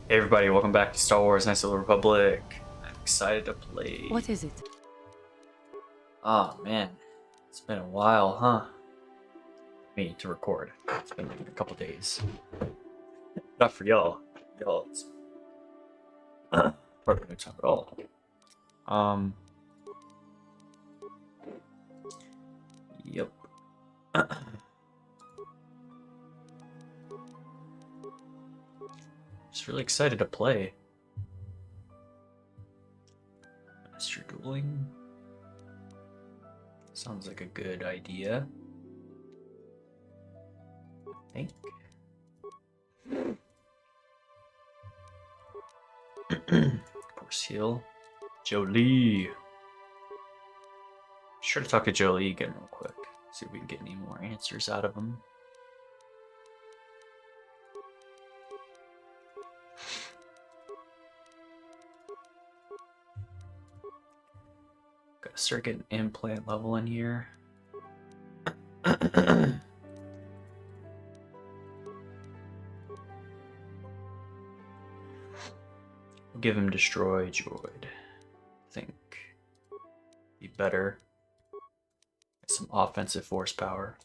Hey everybody, welcome back to Star Wars Knights of the Republic. I'm excited to play. What is it? Oh man, it's been a while, huh? Me to record. It's been like a couple days. Not for y'all. Y'all, it's probably no time at all. Yep. Just really excited to play. Master dueling. Sounds like a good idea. I think. Course heal. Jolie. Sure to talk to Jolie again real quick. See if we can get any more answers out of him. Gotta start getting implant level in here. We'll give him Destroy Droid. I think be better. Some offensive force power.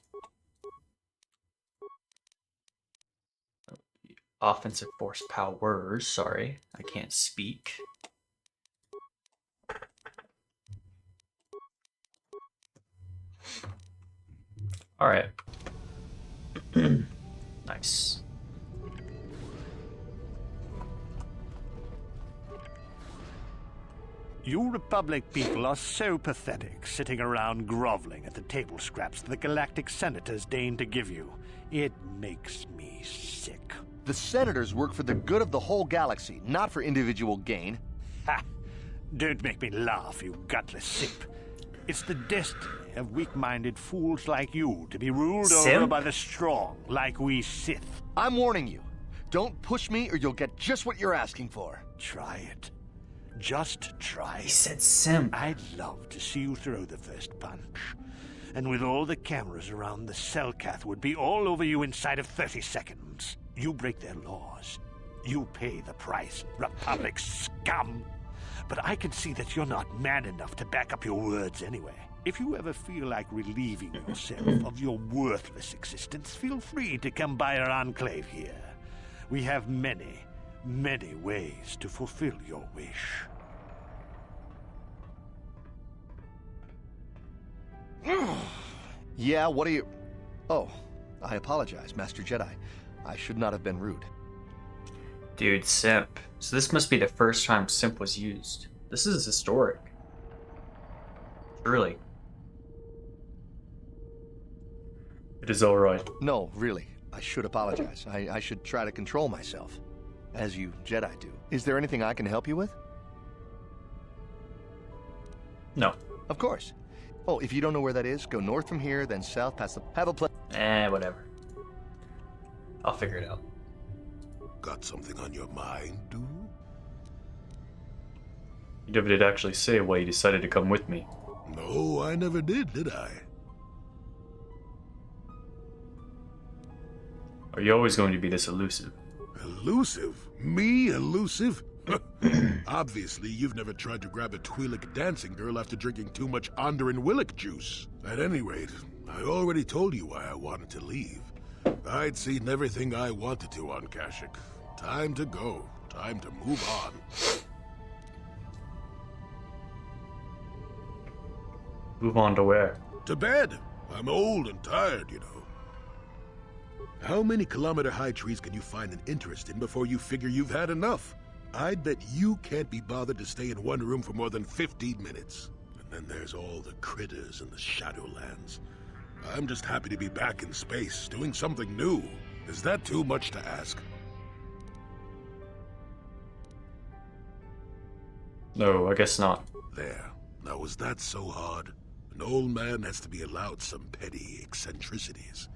Offensive force powers, sorry. I can't speak. Alright. Nice. You Republic people are so pathetic, sitting around groveling at the table scraps the galactic senators deign to give you. It makes me sick. The senators work for the good of the whole galaxy, not for individual gain. Ha! Don't make me laugh, you gutless simp. It's the destiny of weak-minded fools like you to be ruled over by the strong, like we Sith. I'm warning you. Don't push me or you'll get just what you're asking for. Try it. Just try it. He said simp. I'd love to see you throw the first punch. And with all the cameras around, the Selkath would be all over you inside of 30 seconds. You break their laws. You pay the price, Republic scum. But I can see that you're not man enough to back up your words anyway. If you ever feel like relieving yourself of your worthless existence, feel free to come by our enclave here. We have many ways to fulfill your wish. Yeah, what are you... Oh, I apologize, Master Jedi. I should not have been rude. Dude, simp. So this must be the first time simp was used. This is historic. Truly. It is alright. No, really. I should apologize. I should try to control myself. As you Jedi do. Is there anything I can help you with? No. Of course. Oh, if you don't know where that is, go north from here, then south past the... Have a place. Whatever. I'll figure it out. Got something on your mind, dude? You never did actually say why you decided to come with me. No, I never did I? Are you always going to be this elusive? Elusive? Me elusive? Obviously, you've never tried to grab a Twi'lek dancing girl after drinking too much Onderan Willick juice. At any rate, I already told you why I wanted to leave. I'd seen everything I wanted to on Kashyyyk. Time to go. Time to move on. Move on to where? To bed. I'm old and tired, you know. How many kilometer-high trees can you find an interest in before you figure you've had enough? I'd bet you can't be bothered to stay in one room for more than 15 minutes. And then there's all the critters in the Shadowlands. I'm just happy to be back in space, doing something new. Is that too much to ask? No, I guess not. There. Now, was that so hard? An old man has to be allowed some petty eccentricities.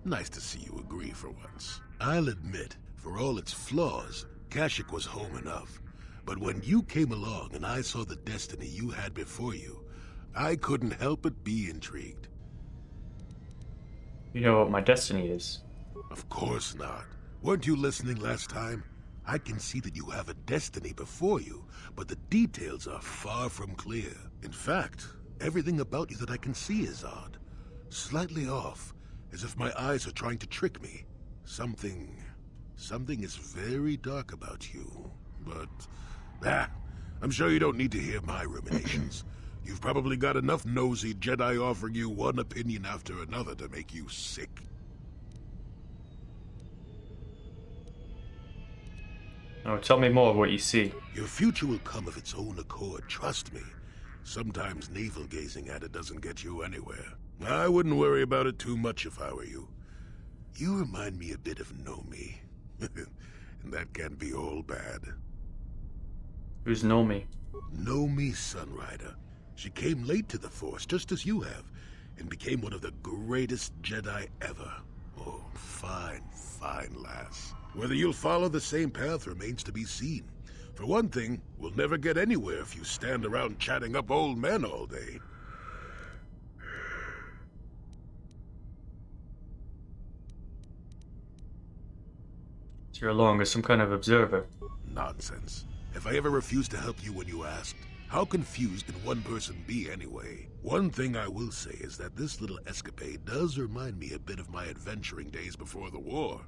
Nice to see you agree for once. I'll admit, for all its flaws, Kashyyyk was home enough. But when you came along and I saw the destiny you had before you, I couldn't help but be intrigued. You know what my destiny is. Of course not. Weren't you listening last time? I can see that you have a destiny before you, but the details are far from clear. In fact, everything about you that I can see is odd. Slightly off, as if my eyes are trying to trick me. Something is very dark about you. But, I'm sure you don't need to hear my ruminations. You've probably got enough nosy Jedi offering you one opinion after another to make you sick. Oh, tell me more of what you see. Your future will come of its own accord, trust me. Sometimes navel-gazing at it doesn't get you anywhere. I wouldn't worry about it too much if I were you. You remind me a bit of Nomi. And that can be all bad. Who's Nomi? Nomi Sunrider. She came late to the Force, just as you have, and became one of the greatest Jedi ever. Oh, fine lass. Whether you'll follow the same path remains to be seen. For one thing, we'll never get anywhere if you stand around chatting up old men all day. So you're along as some kind of observer. Nonsense. Have I ever refused to help you when you asked? How confused can one person be anyway? One thing I will say is that this little escapade does remind me a bit of my adventuring days before the war.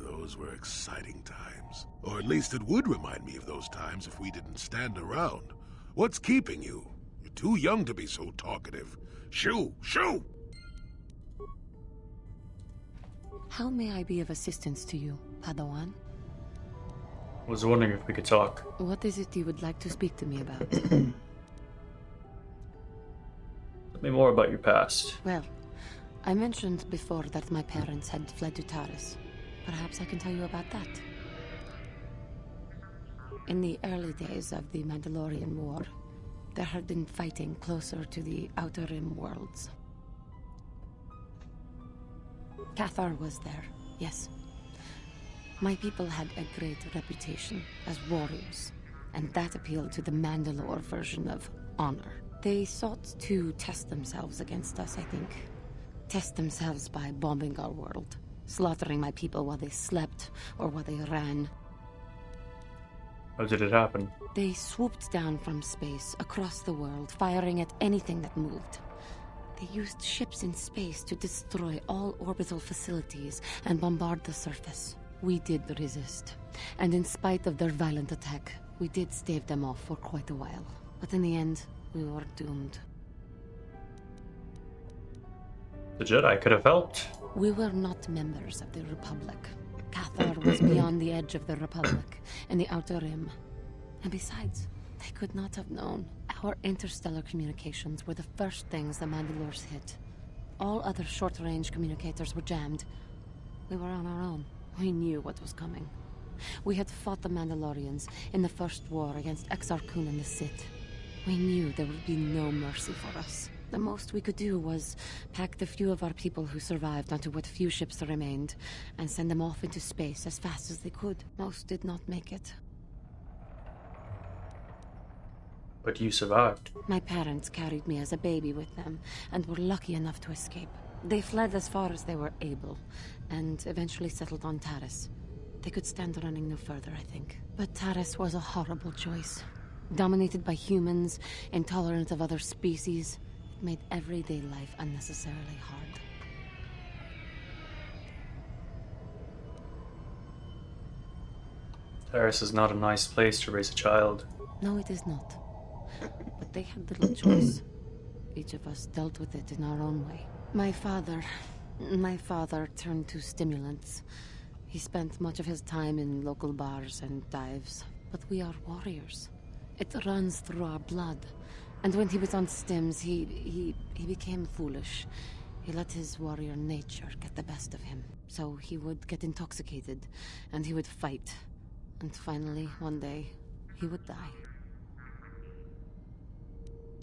Those were exciting times. Or at least it would remind me of those times if we didn't stand around. What's keeping you? You're too young to be so talkative. Shoo! Shoo! How may I be of assistance to you, Padawan? I was wondering if we could talk. What is it you would like to speak to me about? Tell me more about your past. Well, I mentioned before that my parents had fled to Taris. Perhaps I can tell you about that. In the early days of the Mandalorian War, there had been fighting closer to the Outer Rim worlds. Cathar was there, yes. My people had a great reputation as warriors, and that appealed to the Mandalore version of honor. They sought to test themselves against us, I think. Test themselves by bombing our world, slaughtering my people while they slept or while they ran. How did it happen? They swooped down from space across the world, firing at anything that moved. They used ships in space to destroy all orbital facilities and bombard the surface. We did resist, and in spite of their violent attack, we did stave them off for quite a while. But in the end, we were doomed. The Jedi could have helped. We were not members of the Republic. Cathar was beyond the edge of the Republic, in the Outer Rim. And besides, they could not have known. Our interstellar communications were the first things the Mandalores hit. All other short-range communicators were jammed. We were on our own. We knew what was coming. We had fought the Mandalorians in the first war against Exar Kun and the Sith. We knew there would be no mercy for us. The most we could do was pack the few of our people who survived onto what few ships remained and send them off into space as fast as they could. Most did not make it. But you survived. My parents carried me as a baby with them and were lucky enough to escape. They fled as far as they were able and eventually settled on Taris. They could stand running no further, I think. But Taris was a horrible choice. Dominated by humans, intolerant of other species, it made everyday life unnecessarily hard. Taris is not a nice place to raise a child. No, it is not. But they had little choice. Each of us dealt with it in our own way. My father turned to stimulants. He spent much of his time in local bars and dives. But we are warriors. It runs through our blood. And when he was on stims, he became foolish. He let his warrior nature get the best of him. So he would get intoxicated, and he would fight. And finally, one day, he would die.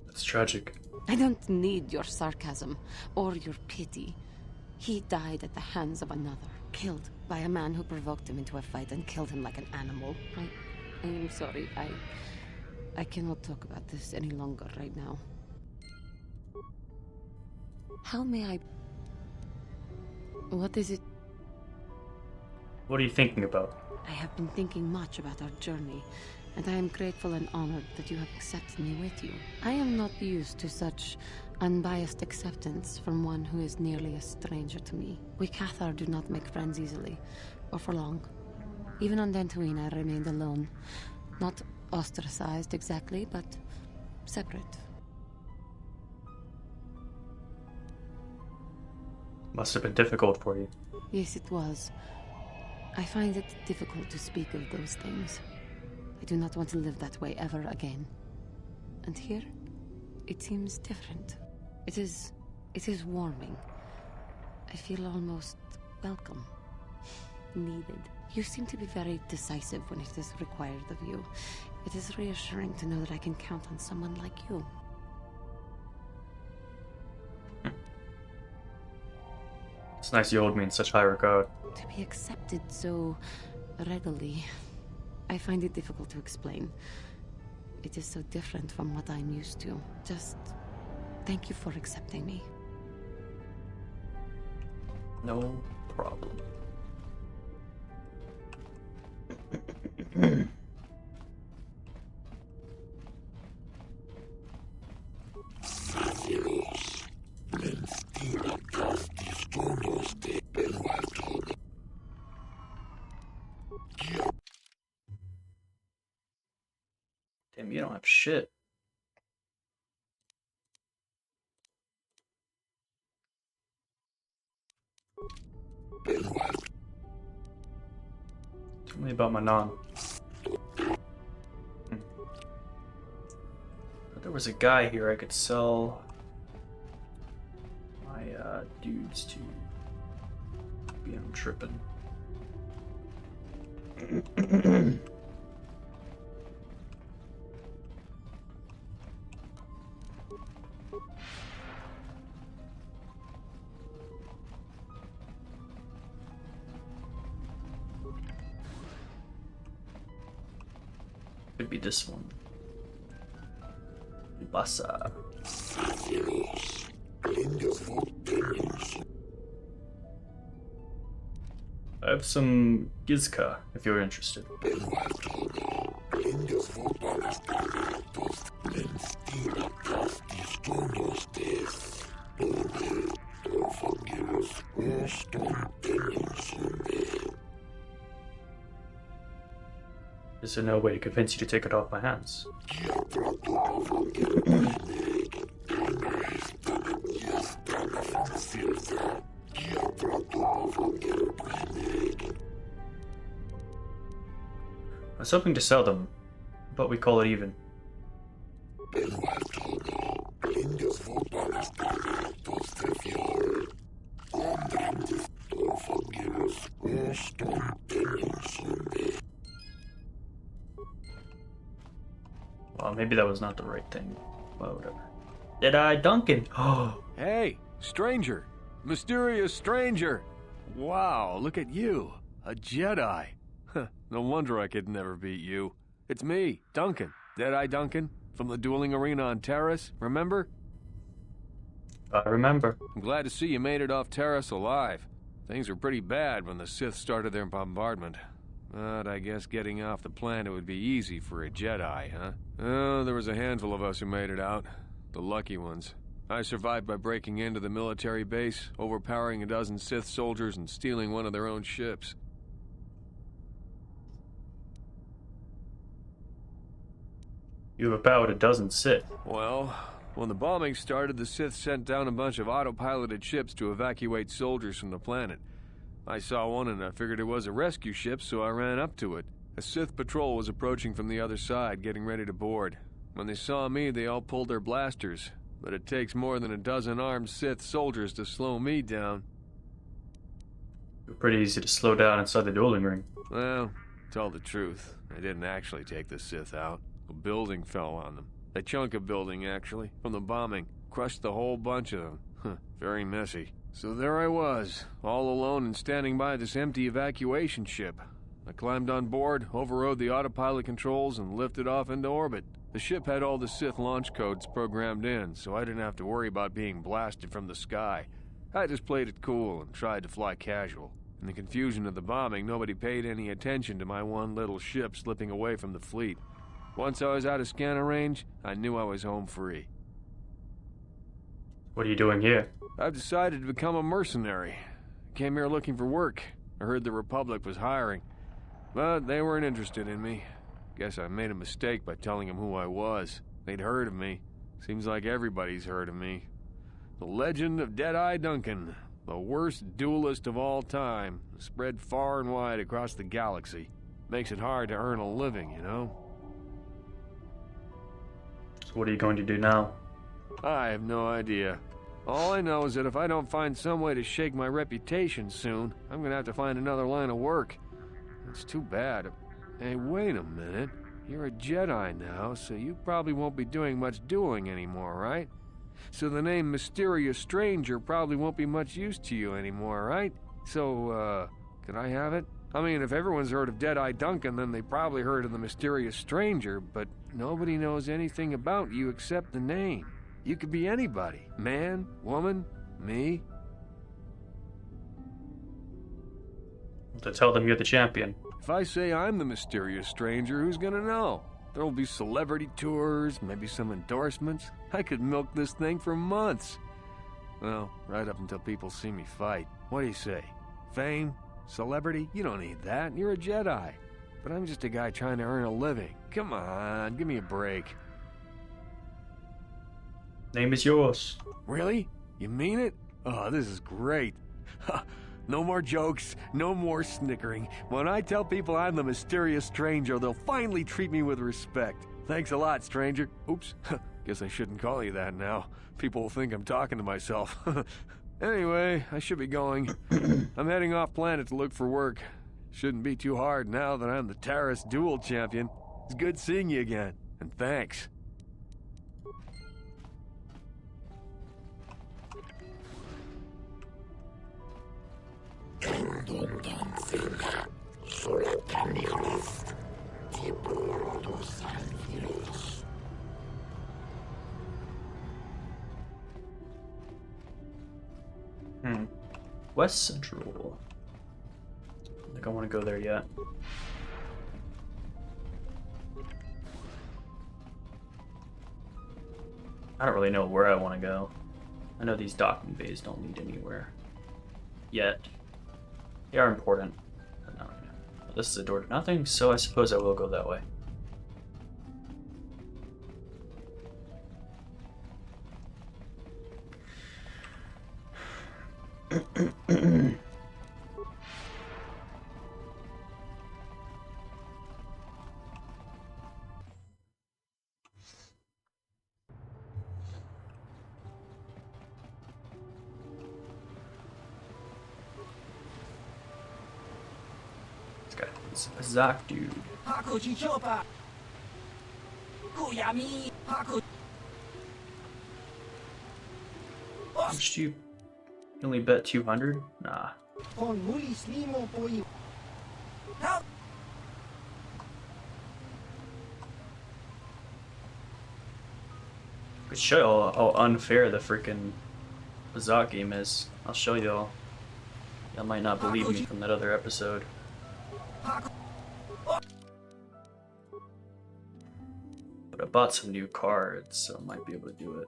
That's tragic. I don't need your sarcasm or your pity. He died at the hands of another, killed by a man who provoked him into a fight and killed him like an animal. I am sorry. I cannot talk about this any longer right now. How may I... What is it? What are you thinking about? I have been thinking much about our journey, and I am grateful and honored that you have accepted me with you. I am not used to such unbiased acceptance from one who is nearly a stranger to me. We Cathar do not make friends easily, or for long. Even on Dantooine, I remained alone. Not ostracized exactly, but separate. Must have been difficult for you. Yes, it was. I find it difficult to speak of those things. I do not want to live that way ever again. And here, it seems different. It is warming. I feel almost welcome. Needed. You seem to be very decisive when it is required of you. It is reassuring to know that I can count on someone like you. It's nice you hold me in such high regard. To be accepted so readily, I find it difficult to explain. It is so different from what I'm used to. Just thank you for accepting me. No problem. Damn, you don't have shit. Tell me about Mannan. There was a guy here I could sell my dudes to. Maybe I'm tripping. Could be this one. Bassa. I have some Gizka, if you're interested. Is there no way to convince you to take it off my hands? I was hoping to sell them, but we call it even. Well, maybe that was not the right thing. Well, whatever. Dead-Eye Duncan! Oh! Hey, stranger! Mysterious stranger! Wow, look at you! A Jedi! Huh, no wonder I could never beat you. It's me, Duncan. Dead-Eye Duncan, from the dueling arena on Terrace, remember? I remember. I'm glad to see you made it off Terrace alive. Things were pretty bad when the Sith started their bombardment. But I guess getting off the planet would be easy for a Jedi, huh? Oh, there was a handful of us who made it out. The lucky ones. I survived by breaking into the military base, overpowering a dozen Sith soldiers, and stealing one of their own ships. You have about a dozen Sith. Well, when the bombing started, the Sith sent down a bunch of autopiloted ships to evacuate soldiers from the planet. I saw one and I figured it was a rescue ship, so I ran up to it. A Sith patrol was approaching from the other side, getting ready to board. When they saw me, they all pulled their blasters. But it takes more than a dozen armed Sith soldiers to slow me down. You're pretty easy to slow down inside the dueling ring. Well, to tell the truth, I didn't actually take the Sith out. A building fell on them. A chunk of building, actually, from the bombing. Crushed the whole bunch of them. Very messy. So there I was, all alone and standing by this empty evacuation ship. I climbed on board, overrode the autopilot controls, and lifted off into orbit. The ship had all the Sith launch codes programmed in, so I didn't have to worry about being blasted from the sky. I just played it cool and tried to fly casual. In the confusion of the bombing, nobody paid any attention to my one little ship slipping away from the fleet. Once I was out of scanner range, I knew I was home free. What are you doing here? I've decided to become a mercenary. Came here looking for work. I heard the Republic was hiring. But they weren't interested in me. Guess I made a mistake by telling them who I was. They'd heard of me. Seems like everybody's heard of me. The legend of Deadeye Duncan, the worst duelist of all time, spread far and wide across the galaxy. Makes it hard to earn a living, you know? So what are you going to do now? I have no idea. All I know is that if I don't find some way to shake my reputation soon, I'm gonna have to find another line of work. It's too bad. Hey, wait a minute. You're a Jedi now, so you probably won't be doing much dueling anymore, right? So the name Mysterious Stranger probably won't be much use to you anymore, right? So, can I have it? I mean, if everyone's heard of Deadeye Duncan, then they probably heard of the Mysterious Stranger, but nobody knows anything about you except the name. You could be anybody. Man, woman, me. To tell them you're the champion. If I say I'm the Mysterious Stranger, who's gonna know? There'll be celebrity tours, maybe some endorsements. I could milk this thing for months. Well, right up until people see me fight. What do you say? Fame? Celebrity? You don't need that. You're a Jedi. But I'm just a guy trying to earn a living. Come on, give me a break. Name is yours. Really? You mean it? Oh, this is great. No more jokes, no more snickering. When I tell people I'm the Mysterious Stranger, they'll finally treat me with respect. Thanks a lot, stranger. Oops, guess I shouldn't call you that now. People will think I'm talking to myself. Anyway, I should be going. I'm heading off planet to look for work. Shouldn't be too hard now that I'm the Taris Duel Champion. It's good seeing you again, and thanks. West Central. I don't think I want to go there yet. I don't really know where I want to go. I know these docking bays don't lead anywhere yet. They are important. But not right now. This is a door to nothing, so I suppose I will go that way. This guy is a Zach dude. How much do you only bet 200? Nah. Could show how unfair the freaking Bazak game is. I'll show y'all. Y'all might not believe me from that other episode. But I bought some new cards, so I might be able to do it.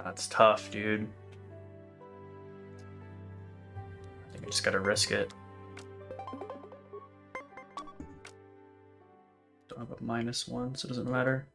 That's tough, dude. I think I just gotta risk it. Don't have a -1, so it doesn't matter.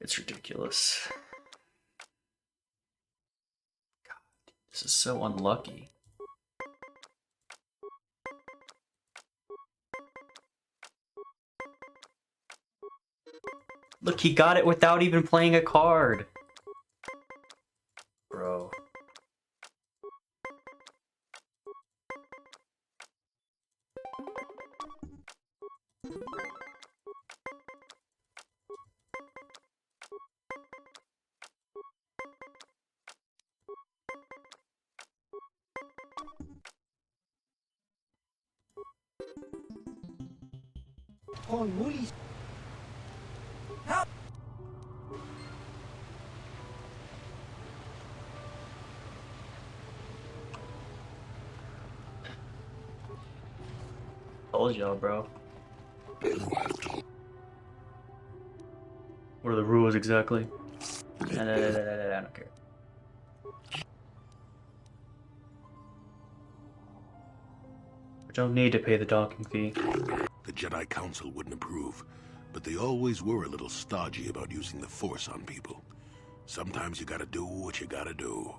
It's ridiculous. God, this is so unlucky. Look, he got it without even playing a card. Bro. Told y'all, bro. What are the rules exactly? I don't care. I don't need to pay the docking fee. The Jedi Council wouldn't approve, but they always were a little stodgy about using the Force on people. Sometimes you gotta do what you gotta do.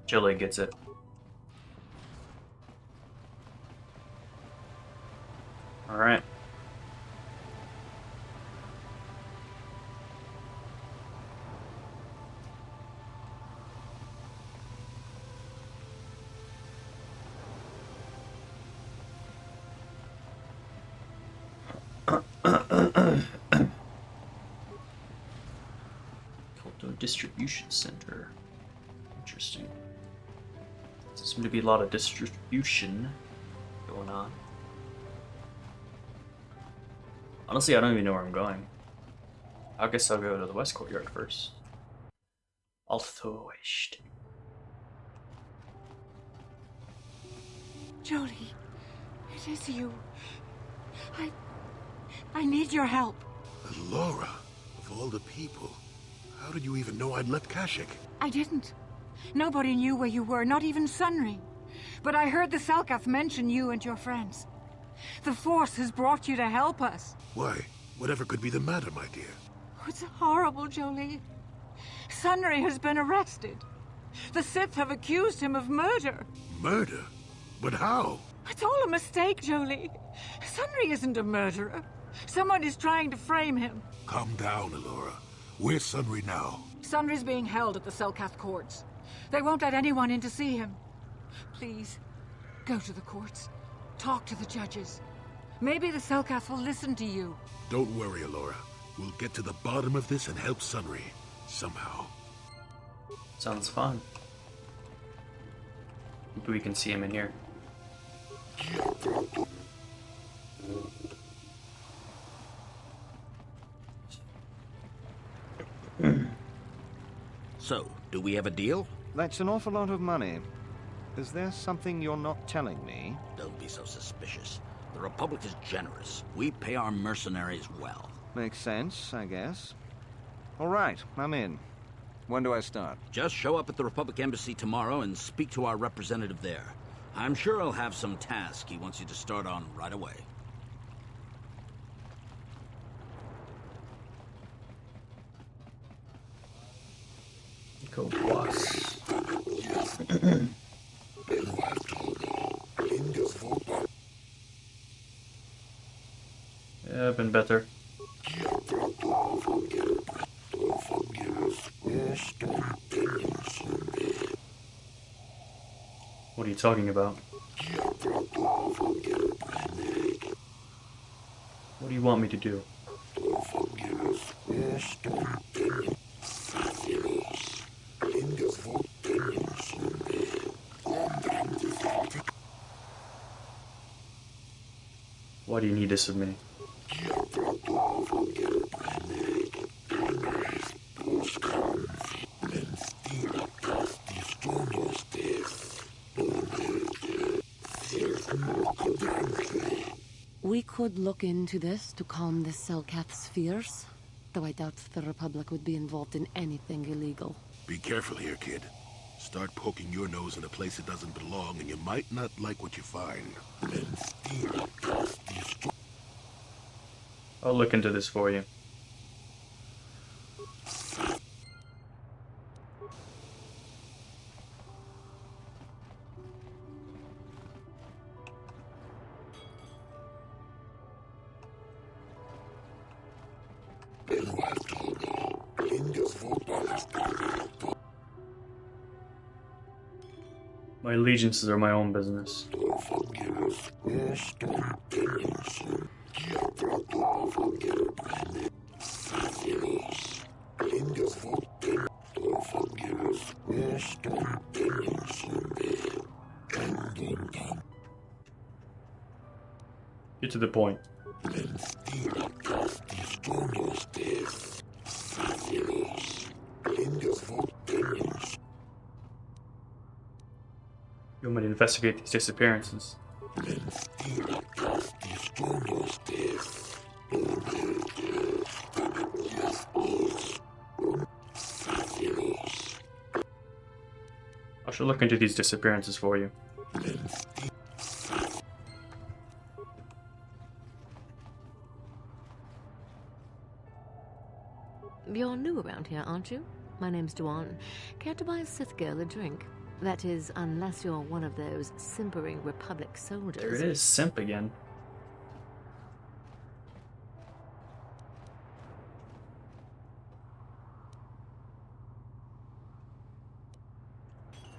Chile gets it. Alright. Kolto Distribution Center. Interesting. There seems to be a lot of distribution going on. Honestly, I don't even know where I'm going. I guess I'll go to the West Courtyard first. Alto West. Jolie, it is you. I need your help. Laura, of all the people, how did you even know I'd left Kashyyyk? I didn't. Nobody knew where you were, not even Sunry. But I heard the Selkath mention you and your friends. The Force has brought you to help us. Why? Whatever could be the matter, my dear? It's horrible, Jolie. Sunry has been arrested. The Sith have accused him of murder. Murder? But how? It's all a mistake, Jolie. Sunry isn't a murderer. Someone is trying to frame him. Calm down, Alora. Where's Sunry now? Sunry's being held at the Selkath courts. They won't let anyone in to see him. Please, go to the courts. Talk to the judges. Maybe the Selkath will listen to you. Don't worry, Alora. We'll get to the bottom of this and help Sunry. Somehow. Sounds fun. Maybe we can see him in here. So, do we have a deal? That's an awful lot of money. Is there something you're not telling me? Don't be so suspicious. The Republic is generous. We pay our mercenaries well. Makes sense, I guess. All right, I'm in. When do I start? Just show up at the Republic Embassy tomorrow and speak to our representative there. I'm sure he'll have some task he wants you to start on right away. Go boss. Yeah, been better. What are you talking about? What do you want me to do? Why do you need this of me? We could look into this to calm the Selkath's fears, though I doubt the Republic would be involved in anything illegal. Be careful here, kid. Start poking your nose in a place it doesn't belong, and you might not like what you find. I'll look into this for you. My allegiances are my own business. Get to the point. You want me to investigate these disappearances? I shall look into these disappearances for you. You're new around here, aren't you? My name's Duan. Care to buy a Sith girl a drink? That is, unless you're one of those simpering Republic soldiers. There it is, simp again.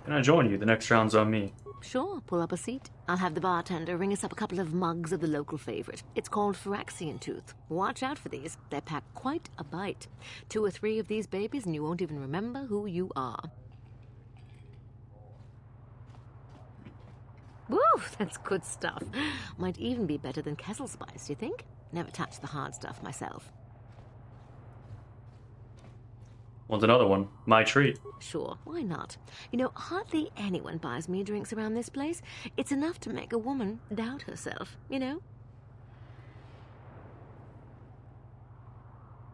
Can I join you? The next round's on me. Sure, pull up a seat. I'll have the bartender ring us up a couple of mugs of the local favorite. It's called Phyrexian Tooth. Watch out for these. They pack quite a bite. 2 or 3 of these babies and you won't even remember who you are. Woo, that's good stuff. Might even be better than Kessel Spice, you think? Never touched the hard stuff myself. Want another one? My treat. Sure, why not? You know, hardly anyone buys me drinks around this place. It's enough to make a woman doubt herself, you know?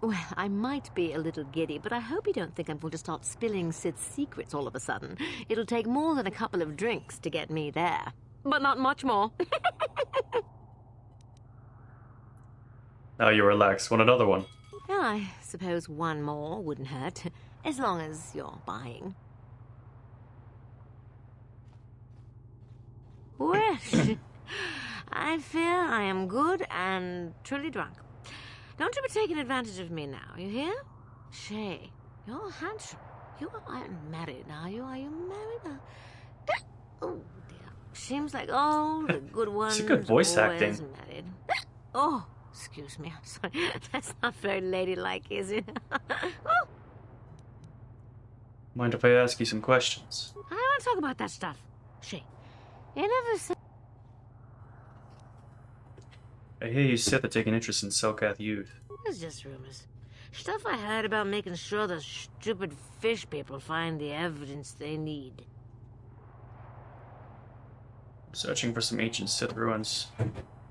Well, I might be a little giddy, but I hope you don't think I'm going to start spilling Sith's secrets all of a sudden. It'll take more than a couple of drinks to get me there. But not much more. Now you relax. Want another one? Well, I suppose one more wouldn't hurt, as long as you're buying. Well, I fear I am good and truly drunk. Don't you be taking advantage of me now, you hear? Shay, you're handsome. You aren't married, are you? Are you married? Oh, dear. Seems like all the good ones It's a good voice always acting. married. Oh, excuse me, I'm sorry. That's not very ladylike, is it? Oh, Mind if I ask you some questions? I don't want to talk about that stuff. Shay, you never said... I hear you Sith are taking interest in Selkath youth. It's just rumors. Stuff I heard about making sure the stupid fish people find the evidence they need. I'm searching for some ancient Sith ruins.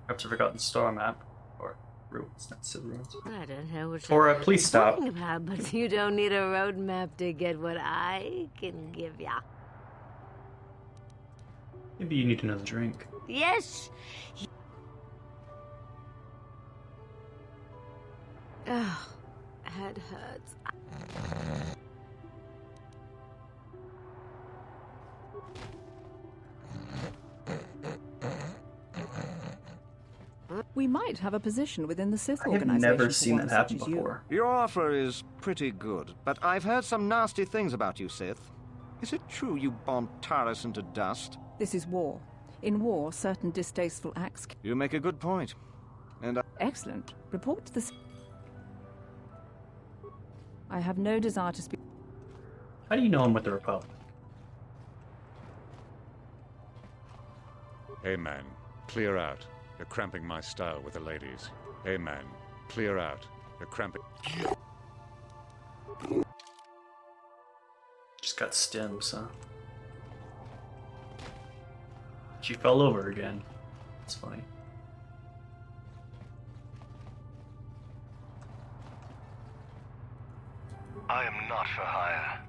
Perhaps a forgotten star map. Or ruins, not Sith ruins. I don't know what Tora, please you're stop. talking about, but you don't need a roadmap to get what I can give ya. Maybe you need another drink. Yes! Ugh, head hurts. We might have a position within the Sith I have organization. never for seen one that happen such as you. before. Your offer is pretty good, but I've heard some nasty things about you, Sith. Is it true you bombed Taris into dust? This is war. In war, certain distasteful acts... You make a good point. And Excellent. Report to the... I have no desire to speak... How do you know I'm with the Republic? Hey man, clear out. You're cramping my style with the ladies. Hey man, clear out. You're cramping... Just got stems, huh? She fell over again. That's funny. I am not for hire.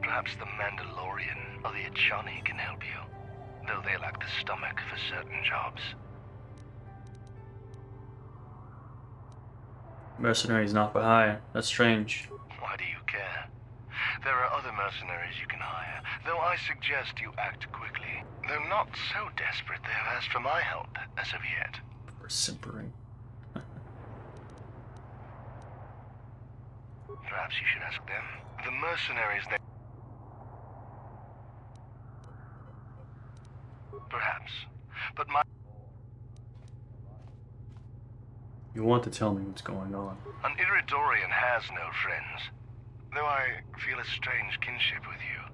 Perhaps the Mandalorian or the Achani can help you, though they lack the stomach for certain jobs. Mercenaries not Baha'i. That's strange. Why do you care? There are other mercenaries you can hire, though I suggest you act quickly. They're not so desperate they have asked for my help as of yet. For simpering. Perhaps you should ask them. The mercenaries they... Perhaps. But my... You want to tell me what's going on. An Iridorian has no friends, though I feel a strange kinship with you.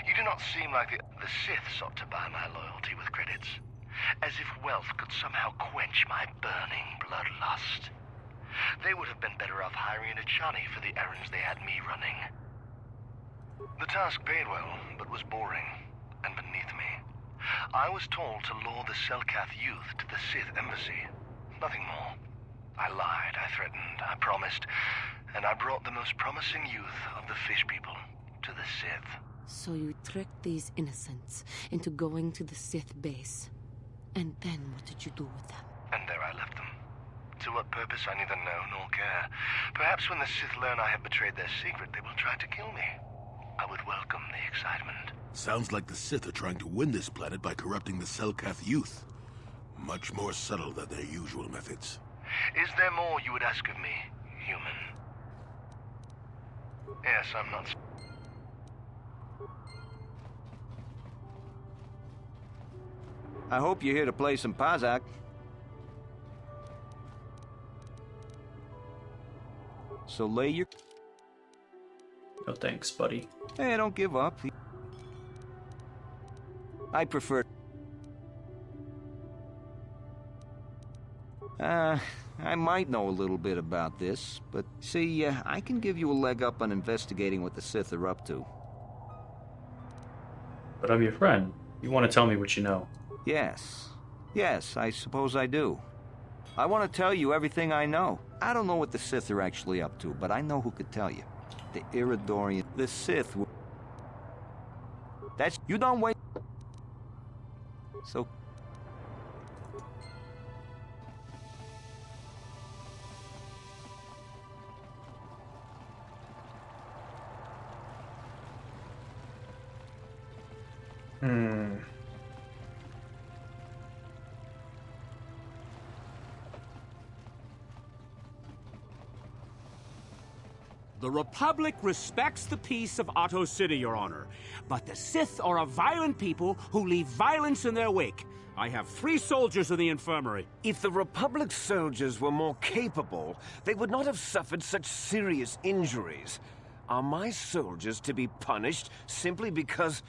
You do not seem like the Sith sought to buy my loyalty with credits, as if wealth could somehow quench my burning bloodlust. They would have been better off hiring an Achani for the errands they had me running. The task paid well, but was boring, and beneath me. I was told to lure the Selkath youth to the Sith embassy. Nothing more. I lied, I threatened, I promised, and I brought the most promising youth of the fish people to the Sith. So you tricked these innocents into going to the Sith base. And then what did you do with them? And there I left them. To what purpose I neither know nor care. Perhaps when the Sith learn I have betrayed their secret, they will try to kill me. I would welcome the excitement. Sounds like the Sith are trying to win this planet by corrupting the Selkath youth. Much more subtle than their usual methods. Is there more you would ask of me, human? Yes, I'm not... I hope you're here to play some Pazak. So lay your... No thanks, buddy. Hey, don't give up. I prefer... I might know a little bit about this, but see, I can give you a leg up on investigating what the Sith are up to. But I'm your friend. You want to tell me what you know. Yes. Yes, I suppose I do. I want to tell you everything I know. I don't know what the Sith are actually up to, but I know who could tell you. The Iridorian... The Sith... That's... You don't wait... So... The Republic respects the peace of Otto City, Your Honor. But the Sith are a violent people who leave violence in their wake. I have 3 soldiers in the infirmary. If the Republic soldiers were more capable, they would not have suffered such serious injuries. Are my soldiers to be punished simply because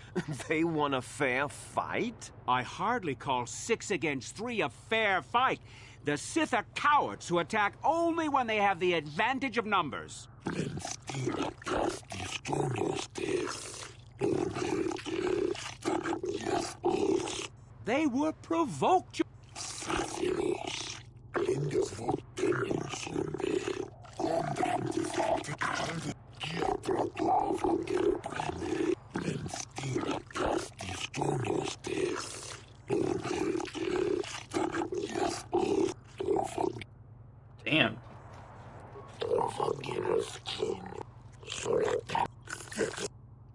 they won a fair fight? I hardly call 6 against 3 a fair fight. The Sith are cowards who attack only when they have the advantage of numbers. They were provoked. Damn.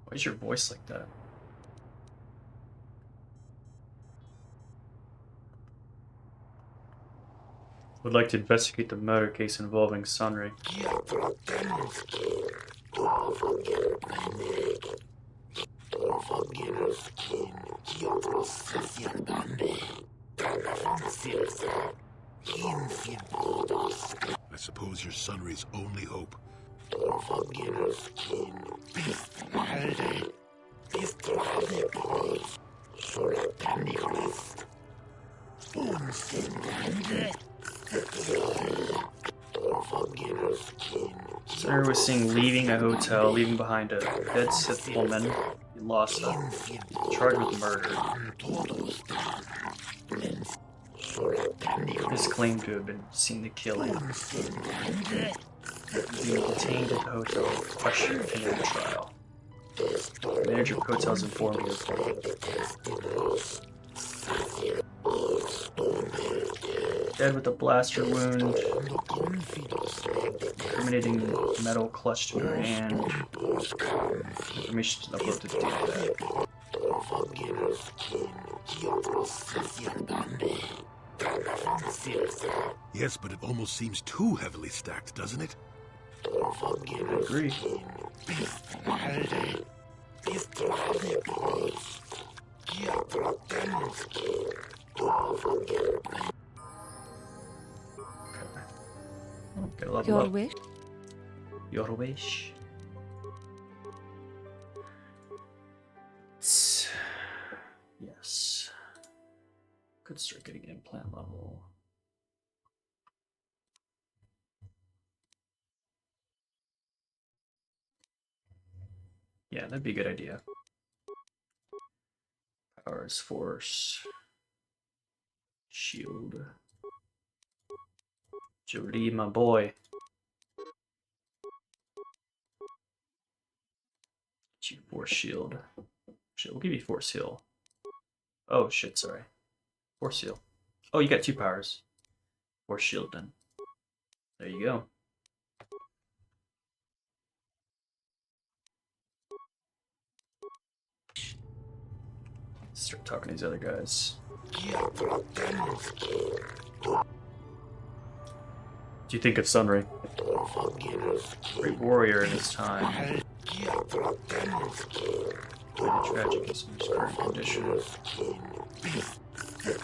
Why is your voice like that? Would like to investigate the murder case involving Sunray. I suppose you're Sunray's only hope. Sunray was seen leaving a hotel, leaving behind a dead Sith woman. He lost her. Charged with murder. Is claimed to have been seen the killing. Being detained at the hotel, questioned in the trial. Manager of hotels informed you. Dead with a blaster wound. Incriminating metal clutched in her hand. Information uploaded to the data pad. Yes, but it almost seems too heavily stacked, doesn't it? I agree. Gotta level Your up. wish? Your wish. Yes. Could start getting implant level. Yeah, that'd be a good idea. Powers, force, shield. Jolie, my boy. Get you force shield. Shit, we'll give you force heal. Oh shit, sorry. Force heal. Oh, you got 2 powers. Force shield then. There you go. Start talking to these other guys. What do you think of Sunray? Great warrior in his time. Quite tragic in his current condition. Is there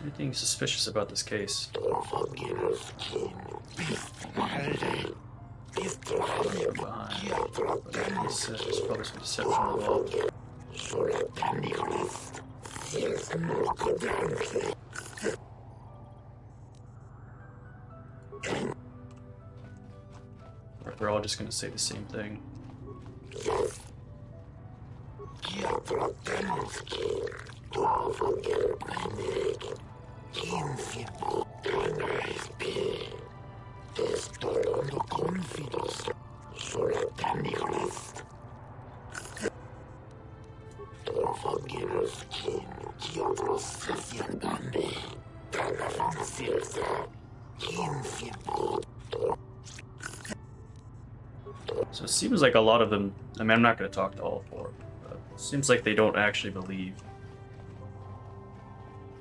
anything suspicious about this case? From behind. But there's probably some deception involved. Or they're all just gonna say the same thing. So it seems like a lot of them, I mean, I'm not going to talk to all 4, but it seems like they don't actually believe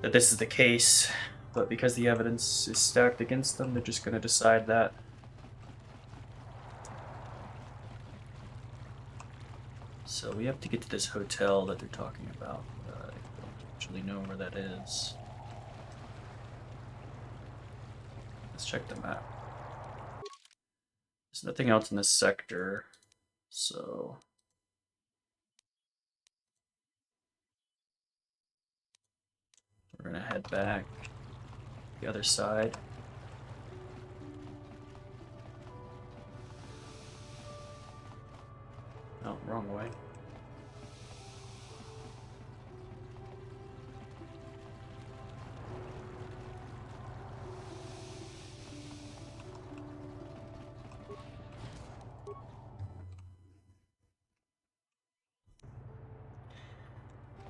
that this is the case, but because the evidence is stacked against them, they're just going to decide that. So we have to get to this hotel that they're talking about. I don't actually know where that is. Let's check the map. There's nothing else in this sector, so we're gonna head back the other side. Oh, wrong way.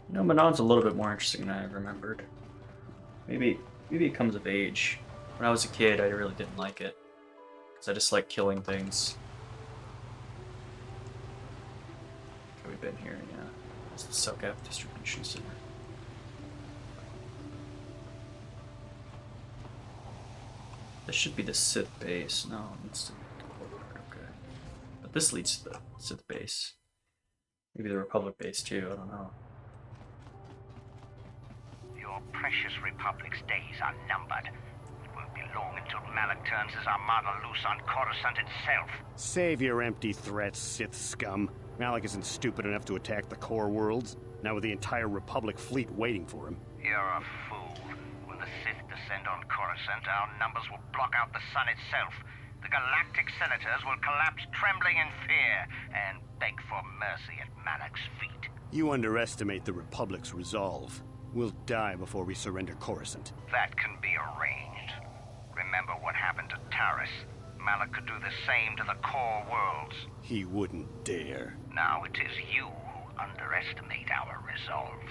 You know, Mannan's a little bit more interesting than I remembered. Maybe it comes of age. When I was a kid, I really didn't like it. Because I just like killing things. Okay, we've been here, yeah. It's the Selkath Distribution Center. This should be the Sith base. No, it's the okay. But this leads to the Sith base. Maybe the Republic base too, I don't know. Your precious Republic's days are numbered. It won't be long until Malak turns his armada loose on Coruscant itself. Save your empty threats, Sith scum. Malak isn't stupid enough to attack the core worlds, now with the entire Republic fleet waiting for him. You're a fool. When the Sith descend on Coruscant, our numbers will block out the sun itself. The galactic senators will collapse trembling in fear and beg for mercy at Malak's feet. You underestimate the Republic's resolve. We'll die before we surrender Coruscant. That can be arranged. Remember what happened to Taris. Malak could do the same to the core worlds. He wouldn't dare. Now it is you who underestimate our resolve.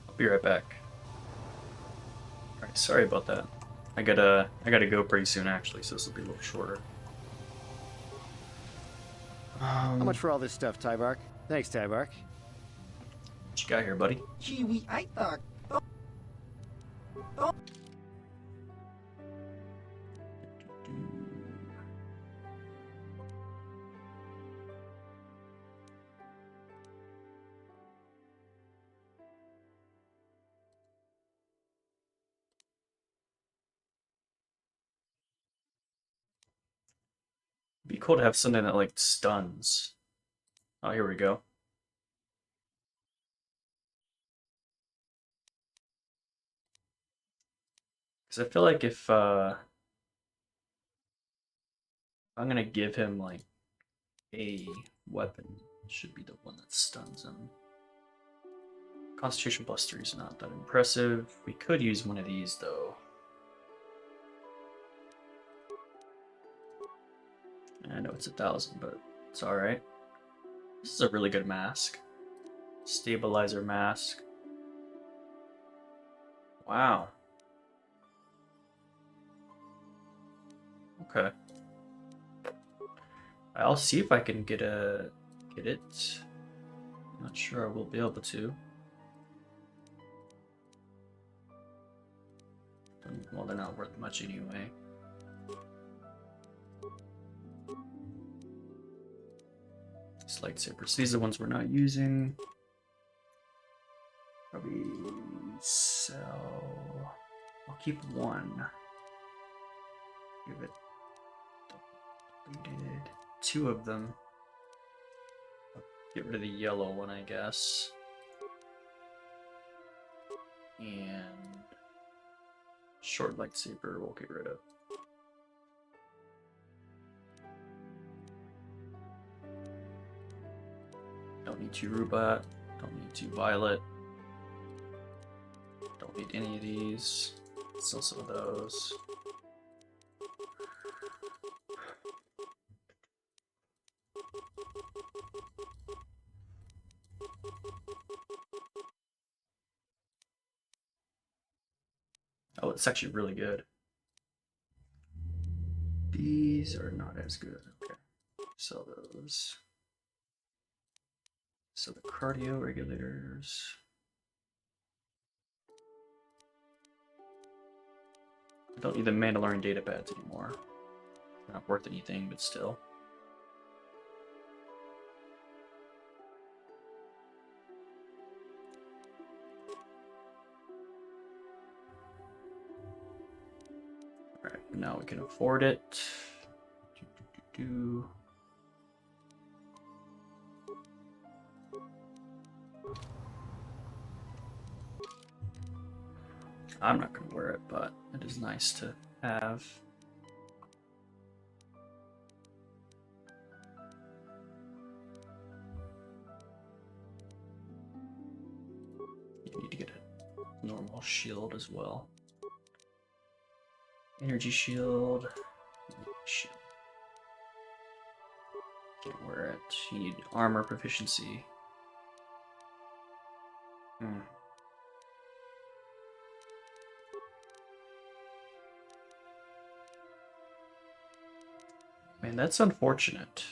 I'll be right back. Alright, sorry about that. I gotta go pretty soon actually, so this will be a little shorter. How much for all this stuff, Tybark? Thanks, Tybark. What you got here, buddy? Gee, I thought. It'd be cool to have something that like stuns. Oh, here we go. Because I feel like if I'm gonna give him like a weapon, it should be the one that stuns him. Concentration +3 is not that impressive. We could use one of these though. I know it's 1,000, but it's alright. This is a really good mask. Stabilizer mask. Wow. Okay. I'll see if I can get it. Not sure I will be able to. Well, they're not worth much anyway. These lightsabers. These are the ones we're not using. Probably sell. I'll keep one. Give it deleted. 2 of them. I'll get rid of the yellow one, I guess. And short lightsaber we'll get rid of. Don't need 2 Rubat. Don't need 2 Violet. Don't need any of these. Sell some of those. Oh, it's actually really good. These are not as good. Okay. Sell those. So the cardio regulators. I don't need the Mandalorian data pads anymore. They're not worth anything, but still. Alright, now we can afford it. I'm not going to wear it, but it is nice to have. You need to get a normal shield as well. Energy shield. Can't wear it. You need armor proficiency. Man, that's unfortunate.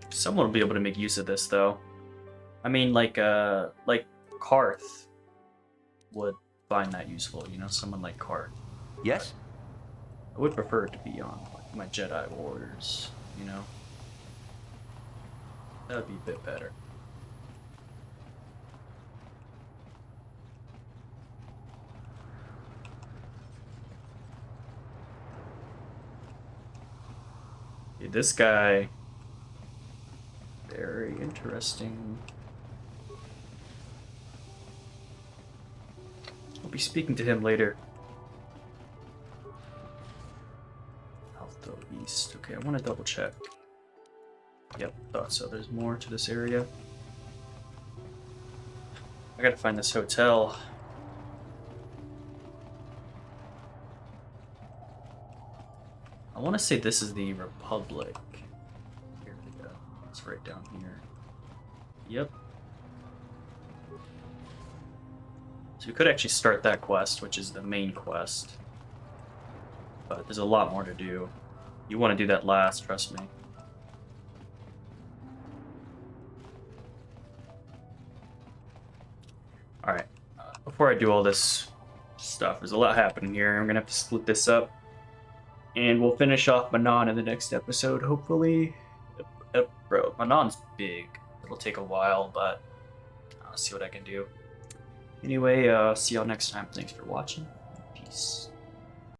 Someone will be able to make use of this, though. I mean, like Karth would find that useful, you know, someone like Karth. Yes? I would prefer it to be on like, my Jedi Warriors, you know? That would be a bit better. Dude, this guy, very interesting. I'll be speaking to him later. Alto East. Okay, I want to double check. Yep, thought so. There's more to this area. I gotta find this hotel. I want to say this is the Republic. Here we go. It's right down here. Yep. So we could actually start that quest, which is the main quest. But there's a lot more to do. You want to do that last, trust me. Alright. Before I do all this stuff, there's a lot happening here. I'm going to have to split this up. And we'll finish off Mannan in the next episode, hopefully. Bro, Manan's big. It'll take a while, but I'll see what I can do. Anyway, see y'all next time. Thanks for watching. Peace.